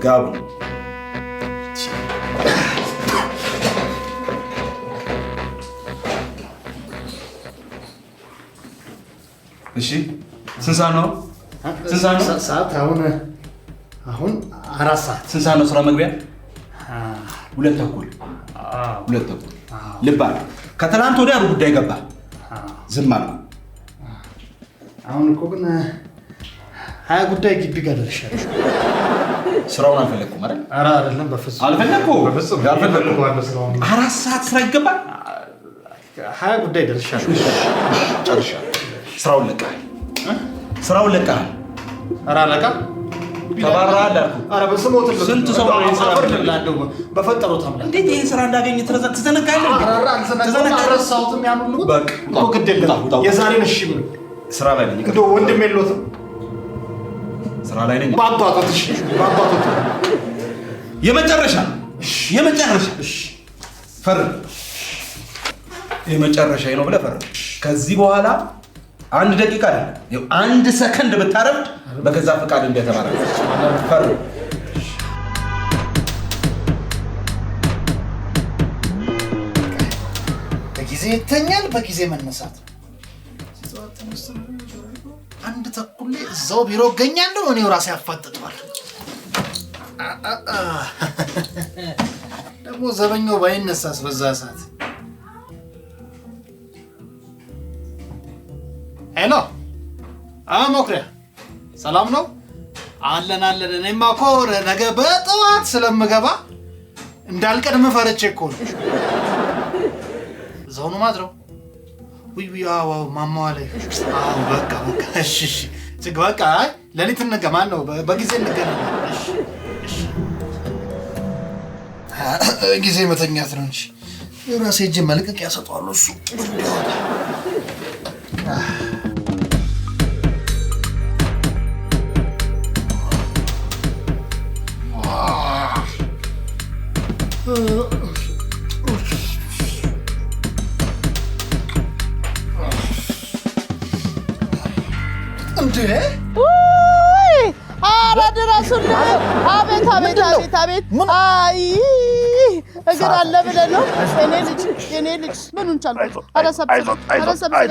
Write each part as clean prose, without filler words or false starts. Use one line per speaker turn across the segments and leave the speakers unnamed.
ጥጋቡ እሺ ስንት ሰዓት ነው?
ሰዓት አሁን 4 ሰዓት።
ስንት ሰዓት ነው ስራ መግቢያ? 2:30 ልባ ከትናንት ወዲያ ጉዳይ ገባ ዝም አለ።
አሁን እኮ ግን 20 ጉዳይ ግቢ ጋር ደርሻለሁ።
ስራውን አልፈለኩም አይደል?
ኧረ አይደለም በፍጹም
አልፈለኩም። 4 ሰዓት ስራ ይገባል።
20 ጉዳይ ደርሻለሁ።
ጨርሻለሁ። ስራውን ለቀሃል። ኧረ አለቃ ተባረሃል አልኩ። ኧረ በስሞት ስንት ሰው ነው ይሄን ስራ
እንደው በፈጠረው ታምላ
እንዴት ይሄን ስራ እንዳገኘ ትዘነጋለህ?
አልረሳሁትም። ያን ሁሉ በቃ እኮ ግድ የለም የዛሬን እሺ ብሎ
ስራ ላይ ነኝ።
እንደው ወንድም የለውም
ስራ ላይ ነኝ።
ባባቶት
የመጨረሻ ፈርም። የመጨረሻ ነው ብለህ ፈርም። ከዚህ በኋላ 1 ደቂቃ አይደለም 1 ሰከንድ ብታረፍድ በገዛ ፈቃድ እንደተባለ ፈርም።
በጊዜ ይተኛል፣ በጊዜ መነሳት። 1:30 ላይ እዛው ቢሮ እገኛለሁ። እኔው ራሴ አፋጥጠዋለሁ። ደግሞ ዘበኛው ባይነሳስ በዛ ሰዓት። ሄሎ ሞክሪያ ሰላም ነው? አለን። እኔማ እኮ ነገ በጠዋት ስለምገባ እንዳልቀድም ፈርቼ እኮ ነው። እዛው ነው ማድረው። ውይ አዎ ማማዋ ላይ በቃ እሺ እጅግ በቃ ሌሊት እንገናኝ ነው በጊዜ እንገናኛለን። እሺ ጊዜ መተኛት ነው እንጂ ራሴ እጅ መልቀቂያ ሰጠዋለሁ እሱ እንዲወጣ። እንዴ
ኧረ ድረሱልኝ! አቤት! አይ እግር አለ ብለህ ነው የኔ ልጅ ምኑን ቻልኩት? ኧረ ሰብስበኝ!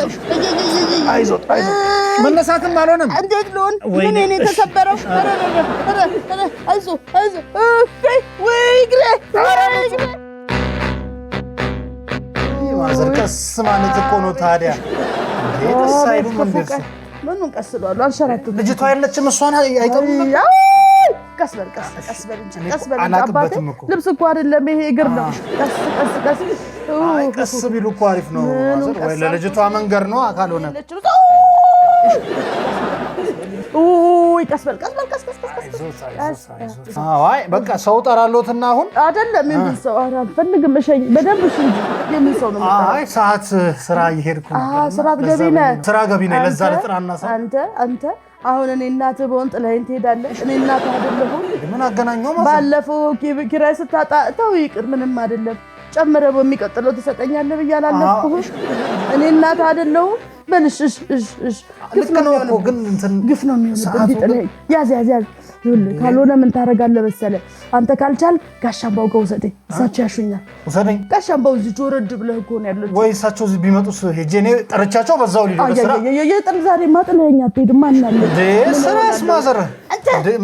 መነሳትም አልሆነም።
እንዴት ልሆን? ምን እኔ ተሰበረው? አይዞህ ወይ እግሬ!
ማዘር ቀስ ማለት እኮ ነው ታዲያ። ቀስ አይሉም እንደሱ።
ምኑን ቀስ እለዋለሁ? አንሸራትትም።
ልጅቷ የለችም። እሷን አይጠሩም።
ቀስ በል አባቴ። ልብስ እኮ አይደለም ይሄ እግር ነው።
ቀስ ቢሉ እኮ አሪፍ ነው። ወይ ለልጅቷ መንገር ነው አካል ሆነ። ቀስ በል አይ በቃ ሰው ጠራሎትና አሁን
አይደለም የምን ሰው አልፈልግም። እሸኝ በደንብ እሺ እንጂ የምን ሰው ነው?
አይ ሰዓት ስራ እየሄድኩ ነው።
ስራ ገቢ ነህ።
ለዛ ለጥራና ሰው
አንተ አሁን እኔ እናትህ በሆን ጥለኸኝ ትሄዳለህ? እኔ እናትህ አይደለሁም?
ምን አገናኘው ማለት?
ባለፈው ኪራይ ስታጣ ተው ይቅር፣ ምንም አይደለም። ጨምረህ በሚቀጥለው ትሰጠኛለህ ብዬ አላለፍኩህ? እኔ እናትህ አይደለሁም? በልሽ እሽ
ልክ ነው እኮ ግን እንትን
ግፍ ነው የሚሆንብህ። ያዝ ይኸውልህ፣ ካልሆነ ምን ታደርጋለህ መሰለህ? አንተ ካልቻል ጋሻምባው ጋር ውሰደኝ። እሳቸው ያሹኛል።
ውሰደኝ።
ጋሻምባው እዚህ ወረድ ብለህ እኮ ነው ያለው።
ወይ እሳቸው እዚህ ቢመጡስ ሄጄ እኔ ጠርቻቸው በዛው ሊሉ በስራ
የጥል ዛሬ ማጥለኸኝ አትሄድም። ማን አለ
ስራስ ማዘር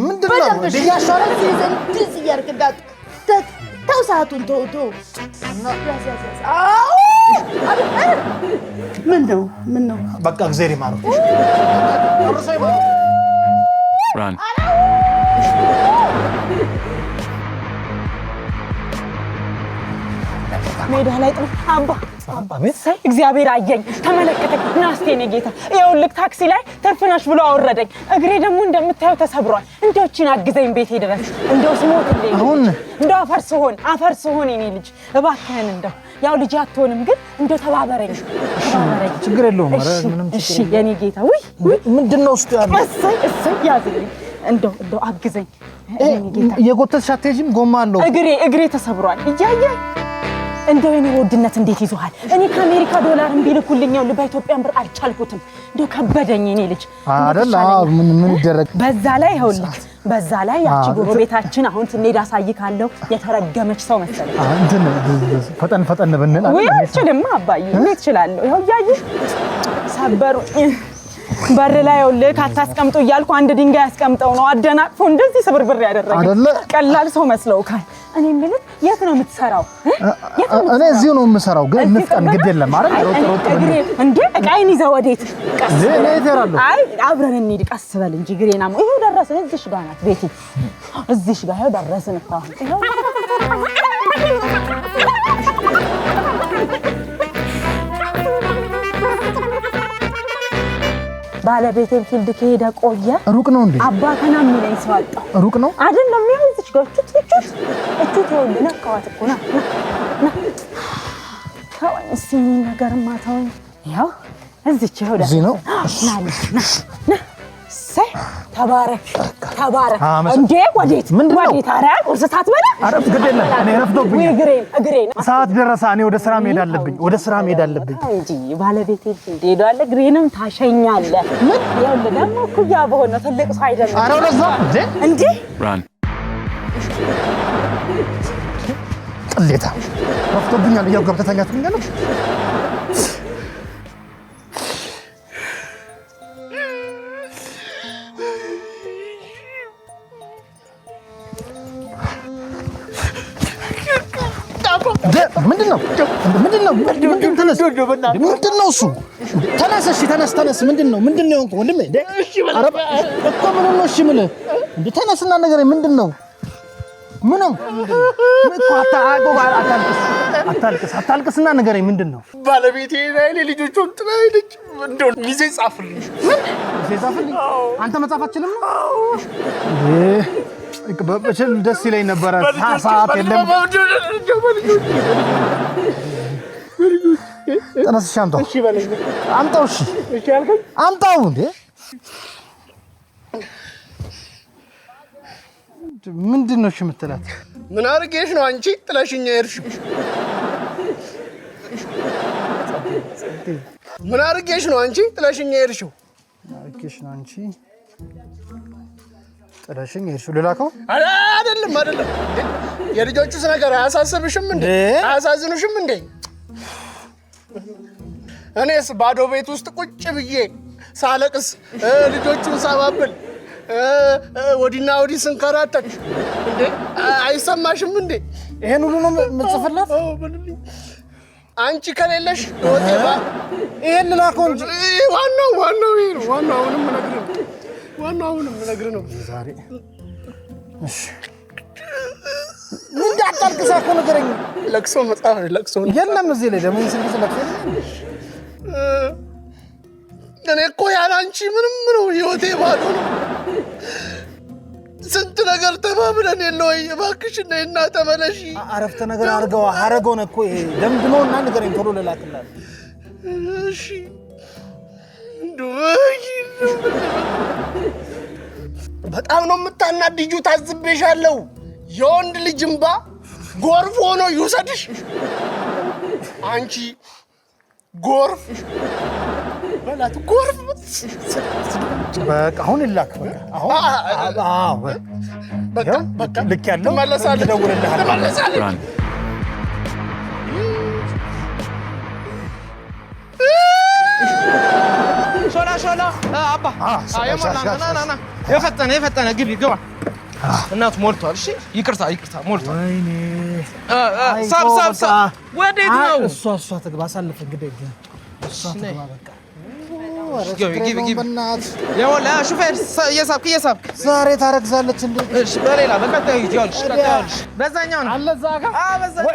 ምንድን ነው
ያሻራል ዘንድስ እያርክዳት ተው ሰዓቱን ተው ምን ነው
በቃ እግዚአብሔር ይማረው።
ሜዳ ላይ ጥሩ አባ እግዚአብሔር አየኝ ተመለከተኝ። ናስቴ ነው ጌታ ይኸውልህ ታክሲ ላይ ተርፍናሽ ብሎ አወረደኝ። እግሬ ደግሞ እንደምታየው ተሰብሯል። እንደውችን አግዘኝ ቤቴ ድረስ እንደው ስሞትልኝ
አሁን
እንደው አፈር ስሆን የኔ ልጅ እባክህን እንደው ያው ልጅ አትሆንም ግን እንደው ተባበረኝ።
ችግር የለውም። ኧረ ምንም
እሺ የኔ ጌታ ውይ
ምንድነው ውስጥ ያለው?
እሰይ ያዝልኝ እንደው አግዘኝ የኔ ጌታ።
የጎተትሽ አትሄጂም? ጎማ አለው።
እግሬ ተሰብሯል እያየ እንደው የኑሮ ውድነት እንዴት ይዞሃል? እኔ ከአሜሪካ ዶላር ቢልኩልኝ ነው በኢትዮጵያ ብር አልቻልኩትም። እንደው ከበደኝ እኔ ልጅ
አይደል? ምን ይደረግ።
በዛ ላይ ይኸውልህ በዛ ላይ ያቺ ጎረቤታችን አሁን ስንሄድ አሳይካለሁ የተረገመች ሰው መሰለኝ።
እንትን ፈጠን ብንል
ወይ አልችልም አባዬ እንዴት እችላለሁ? ይኸው እያየህ ሰበሩ በር ላይ ይኸውልህ አታስቀምጡ እያልኩ አንድ ድንጋይ ያስቀምጠው ነው አደናቅፎ እንደዚህ ስብርብር ያደረገ ቀላል ሰው መስለውካል። እኔ የምልህ የት ነው የምትሰራው?
እኔ እዚሁ ነው የምሰራው፣ ግን እንፍጠን ግድ የለም አይደል? ሮጥ
እንዴ ዕቃዬን ይዘህ ወዴት?
ቀስ እሄዳለሁ።
አይ አብረን እንሂድ፣ ቀስ በል እንጂ ግሬና ይኸው ደረስን። እዚሽ ጋር ናት ቤቲ፣ እዚሽ ጋር ይኸው ደረስን እኮ አሁን ይኸው ባለቤቴን ፊልድ ከሄደ ቆየ።
ሩቅ ነው እንዴ?
አባከና የሚለኝ ሰው አጣሁ።
ሩቅ ነው
አይደለም? ይኸው እዚች ጋር እቹት ይኸውልህ ነካዋት እኮ ና ተወኝ እስኪ ነገርማ ተወኝ። ይኸው እዚች ይኸው
እዚህ ነው።
ና ተባረክ እንዴ! ወዴት? ኧረ ቁርስ ሳትበላ
አረፍ ግድ የለም። እኔ ረፍዶብኛል።
እግሬን
ሰዓት ደረሰ። እኔ ወደ ስራ መሄድ አለብኝ።
እንጂ ባለቤቴ ሄዷል። እግሬንም ታሸኛለህ። ምን ይኸውልህ ደግሞ እኩያ በሆነ ትልቅ ሰው አይደለም።
ኧረ ወደዛ
እንዴ!
ቅሌታ ረፍዶብኛል። እያው ገብተህ ተኛ ትኛለህ። ምንድነው እሱ? ተነስ። ምንድነው ወንድሜ? እኮ ምኑን ነው? እሺ የምልህ እንደ ተነስና ነገር ምንድነው? ምን ነው እኮ አታልቅስና ንገረኝ። ምንድነው?
ባለቤቴ ላይ ልጆቹን ጥላይልኝ እንደው ሚዜ ጻፍልኝ።
አንተ መጻፍ አትችልም ነው? በችል ደስ ይለኝ ነበረ። ሰዓት የለም። ተነስሽ አምጣው።
እሺ በለኝ።
አምጣው። እሺ
ያልከኝ
አምጣው። እንዴ ምንድን ነው እሺ የምትላት?
ምን አድርጌሽ ነው አንቺ ጥለሽኝ የሄድሽው? ምን አድርጌሽ ነው አንቺ ጥለሽኝ የሄድሽው? ጥለሽኝ የሄድሽው ልላከው? አይደለም። የልጆቹስ ነገር አያሳስብሽም እንዴ? አያሳዝኑሽም እንዴ? እኔስ ባዶ ቤት ውስጥ ቁጭ ብዬ ሳለቅስ ልጆቹን ሳባብል ወዲና ወዲህ ስንከራተት እንዴ አይሰማሽም እንዴ?
ይሄን ሁሉ ነው የምጽፍላት?
አንቺ ከሌለሽ ሆቴባ
ይሄን ልላከው እንጂ
ዋናው ይሄ ነው። ዋናው ምነግርህ ነው
ዛሬ። እሺ ምን እንዳታልቅሳ እኮ ነገረኝ።
ለቅሶ መጽሐፍ ለቅሶ
የለም እዚህ ላይ ደግሞ ስልክ ለቅሶ
እኔ እኮ ያለ አንቺ ምንም ነው ህይወቴ ባዶ ነው። ስንት ነገር ተባብለን የለ ወይ? እባክሽ ነይና ተመለሺ።
አረፍተ ነገር አረገውን እኮ ይሄ ደምድመውና ንገረኝ ቶሎ ልላክልሃል።
እሺ በጣም ነው የምታናድጁ። ታዝቤሻለሁ። የወንድ ልጅ እምባ ጎርፍ ሆኖ ይውሰድሽ። አንቺ ጎርፍ በላት ጎርፍ።
በቃ አሁን ይላክ። በቃ ልክ ያለው
ትመለሳለህ። ሾላ አባ ና የፈጠነ ግባ። እናቱ ሞልቷል። እሺ ይቅርታ ሞልቷል።
ወይኔ
ሳብ ወዴት ነው?
እሷ ትግባ። አሳልፍ እንግዲህ እሷ ትግባ። በቃ
ግቢ። የወላ ሹፌር እየሳብክ
ዛሬ ታረግዛለች እንዴ?
እሺ በሌላ በቀጣዩ ይኸውልሽ በዛኛው ነው
አለ እዛ ጋር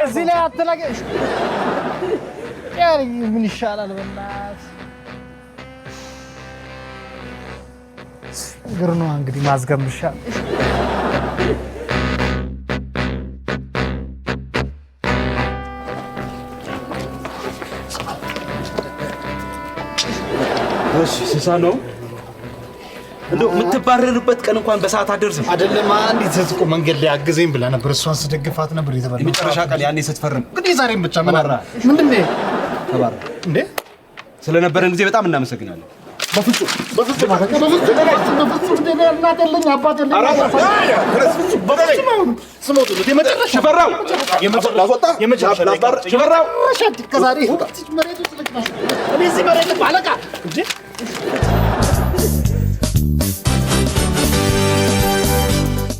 እዚህ ላይ አትላገሽ። ምን ይሻላል? በእናትህ እግር ነው እንግዲህ ማዝገምሻል።
እሺ ስሳ ነው እንደው የምትባረርበት ቀን እንኳን በሰዓት አደርስም
አይደለም። አንዲት እኮ መንገድ ላይ አግዘኝ ብላ ነበር። እሷን ስደግፋት ነበር የተባለው።
የመጨረሻ ቀን ያኔ ስትፈርም
እንግዲህ ዛሬም ብቻ ምን አራ ምንድን ነው
ተባረ እንዴ? ስለነበረን ጊዜ በጣም እናመሰግናለን።
በፍጹም እናት የለኝ አባት የለኝ።